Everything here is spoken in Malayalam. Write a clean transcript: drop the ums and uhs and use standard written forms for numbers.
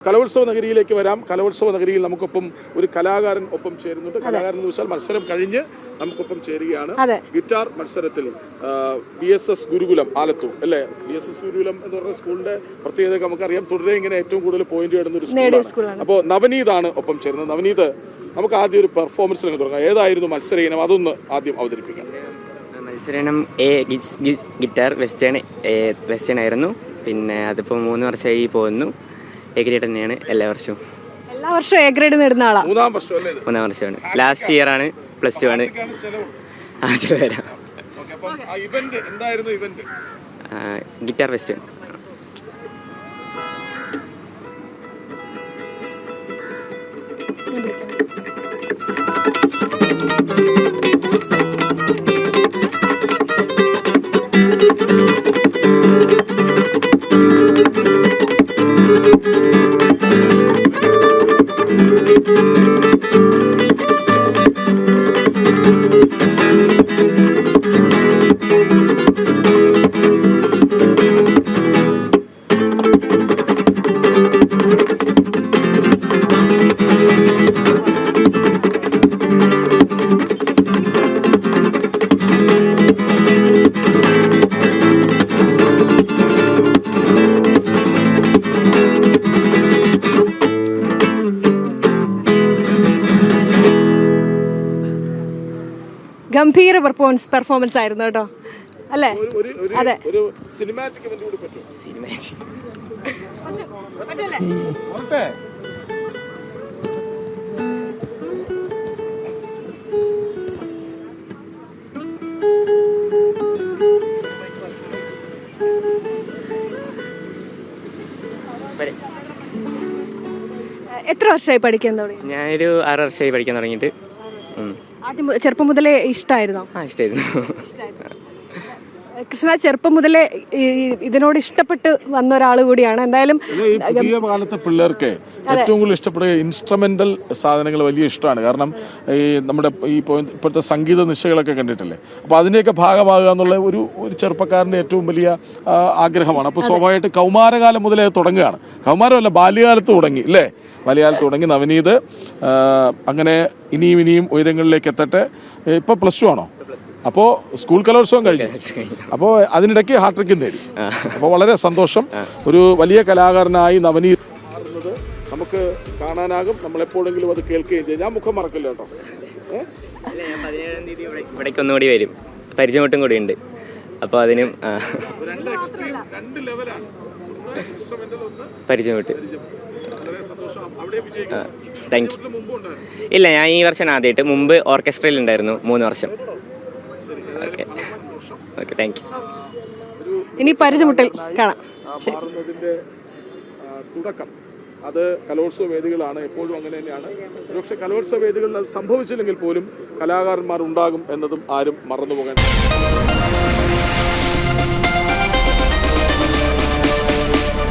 കലോത്സവ നഗരിയിലേക്ക് വരാം. കലോത്സവ നഗരിയിൽ നമുക്കൊപ്പം ഒരു കലാകാരൻ ഒപ്പം ചേരുന്നുണ്ട്. കലാകാരൻ എന്ന് വെച്ചാൽ മത്സരം കഴിഞ്ഞ് നമുക്കൊപ്പം ചേരുകയാണ്. ഗിറ്റാർ മത്സരത്തിൽ BSS ഗുരുകുലം ആലത്തൂർ അല്ലേ? BSS ഗുരുകുലം എന്ന് പറഞ്ഞ സ്കൂളിന്റെ പ്രത്യേകത നമുക്കറിയാം. തുടരെ ഇങ്ങനെ ഏറ്റവും കൂടുതൽ പോയിന്റ് നേടുന്ന ഒരു സ്കൂളാണ്. അപ്പോൾ നവനീതാണ് ഒപ്പം ചേരുന്നത്. നവനീത്, നമുക്ക് ആദ്യം ഒരു പെർഫോമൻസിൽ തുടങ്ങാം. ഏതായിരുന്നു മത്സര ഇനം? അതൊന്ന് ആദ്യം അവതരിപ്പിക്കാം. മത്സരം ഗിറ്റാർ വെസ്റ്റേൺ ആയിരുന്നു. പിന്നെ അതിപ്പോൾ 3 വർഷമായി പോകുന്നു. എ ഗ്രേഡ് തന്നെയാണ് എല്ലാ വർഷവും എ ഗ്രേഡ് നേടുന്ന ആളാണ്. 3 വർഷമാണ്. ലാസ്റ്റ് ഇയർ ആണ്, +2 ആണ്. Guitar western. ഗംഭീര പെർഫോമൻസ് ആയിരുന്നു കേട്ടോ, അല്ലേ? അതെ. എത്ര വർഷമായി പഠിക്കാൻ തുടങ്ങി? ഞാനൊരു 6 വർഷമായി പഠിക്കാൻ തുടങ്ങിയിട്ട്. ആദ്യം ചെറുപ്പം മുതലേ ഇഷ്ടമായിരുന്നോ? ഇഷ്ടമായിരുന്നു. കൃഷ്ണ ചെറുപ്പം മുതലേ ഇതിനോട് ഇഷ്ടപ്പെട്ട് വന്ന ഒരാൾ കൂടിയാണ്. എന്തായാലും പുതിയ കാലത്തെ പിള്ളേർക്ക് ഏറ്റവും കൂടുതൽ ഇഷ്ടപ്പെടുക ഇൻസ്ട്രുമെന്റൽ സാധനങ്ങൾ വലിയ ഇഷ്ടമാണ്. കാരണം ഈ നമ്മുടെ ഇപ്പോഴത്തെ സംഗീത നിശകളൊക്കെ കണ്ടിട്ടില്ലേ? അപ്പോൾ അതിനെയൊക്കെ ഭാഗമാകുക എന്നുള്ള ഒരു ചെറുപ്പക്കാരൻ്റെ ഏറ്റവും വലിയ ആഗ്രഹമാണ്. അപ്പോൾ സ്വാഭാവികമായിട്ട് കൗമാരകാലം മുതലേ തുടങ്ങുകയാണ്. കൗമാരമല്ല, ബാല്യകാലത്ത് തുടങ്ങി അല്ലേ? ബാല്യകാലത്ത് തുടങ്ങി നവനീത് അങ്ങനെ ഇനിയും ഉയരങ്ങളിലേക്ക് എത്തട്ടെ. ഇപ്പോൾ +2 ആണോ? അപ്പോൾ സ്കൂൾ കലോത്സവം കഴിഞ്ഞു. അപ്പോൾ അതിനിടയ്ക്ക് ഹാട്രിക്കും നേടി. അപ്പോൾ വളരെ സന്തോഷം. ഒരു വലിയ കലാകാരനായി നവനീത് മാറുന്നത് നമുക്ക് കാണാനാകും. നമ്മളെപ്പോഴെങ്കിലും അത് കേൾക്കുകയും ചെയ്യും. ഞാൻ മുഖം മറക്കില്ല കേട്ടോ. 17-ാം തീയതി ഇവിടേക്ക് ഒന്നുകൂടി വരും. പരിചയമുട്ടും കൂടി ഉണ്ട്. അപ്പോൾ അതിനും പരിചയമുട്ട്. Thank you. ഇല്ല, ഞാൻ ഈ വർഷം ആദ്യമായിട്ട്. മുമ്പ് ഓർക്കസ്ട്രയിൽ ഉണ്ടായിരുന്നു 3 വർഷം. Okay, thank you. ഇനി പരിചയമുട്ടൽ കാണാം. തുടക്കം അത് കലോത്സവ വേദികളാണ്. എപ്പോഴും അങ്ങനെ തന്നെയാണ്. പക്ഷേ കലോത്സവ വേദികളിൽ അത് സംഭവിച്ചില്ലെങ്കിൽ പോലും കലാകാരന്മാർ ഉണ്ടാകും എന്നതും ആരും മറന്നുപോകാൻ